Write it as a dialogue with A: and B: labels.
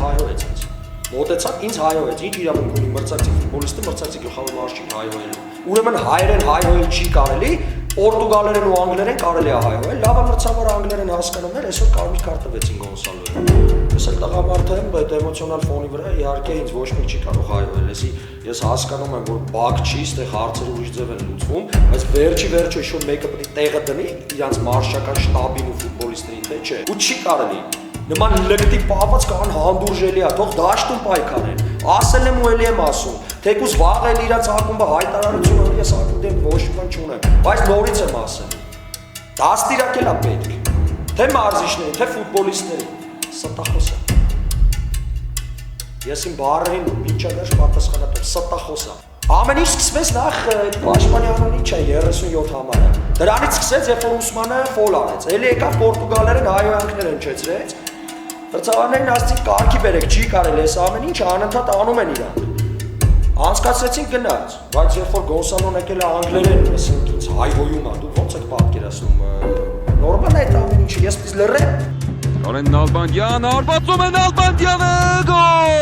A: հայոյեց ինձ։ Մոտեցավ ինձ հայոյեց, ինչ իրավունք ունի մրցակցի ֆուտբոլիստը մրցակցի գլխավոր մարշչին հայոյելու։ Ուրեմն հայերեն հայոյել չի կարելի, պորտուգալերեն ու անգլերեն կարելի է հայոյել, լավ մրցավար անգլերեն հասկանում էր, այսօր կարմիր քարտ տվեցին Գոնսալոյին։ Ես էլ տղամարդ եմ, այդ էմոցիոնալ ֆոնի վրա իհարկե ինձ ոչ մեկ չի կարող հայոյել, ես հասկանում եմ, որ բակ չի, այստեղ հարցերը ուրիշ ձև են լուծվում, բայց վերջը ինչ-որ մեկը պետք է տեղը դնի իրանց մարշչական շտաբին ու ֆուտբոլիստերին, թե չէ։ Ու չի կարելի։ Նման լկտի պահված կան հանդուրժելի է, թող դաշտում պայքարեն։ Ասել եմ ու էլի եմ ասում, թեկուզ վաղ էլ իրանց ակումբը հայտարարություն ունի, ես ակումբի ոչ մի բան չունեմ, բայց նորից եմ ասել։ Դաստիարակել է պետք, թե մարզիչներին, թե ֆուտբոլիստներին, ստախոս է։ Ես իմ բառերին մինչև վերջ պատասխանատու, ստախոս է։ Ամեն ինչ սկսվեց նախ Պաշտպանյանն ինչ է 37 համարը։ Դրանից սկսեց, երբ որ Ուսմանը ֆոլ արեց, էլի եկավ պորտուգալերեն հայոյանքներ հնչեցրեց։ Վրցավարներին ասեցին կարգի բերեք, չի կարելի, այս ամեն ինչը անընդհատ անում են իրանք։ Անցկացրեցին գնաց, բայց երբ որ Գոնսալոն եկել է անգլերեն, ասենք ինձ հայհոյում է, դու ո՞նց եք պատկերացնում։ Նորմալ է այդ ամեն ինչը, ես պիտի լռեմ։
B: Կարեն Նալբանդյան, արվածում է Նալբանդյանը, գոլ!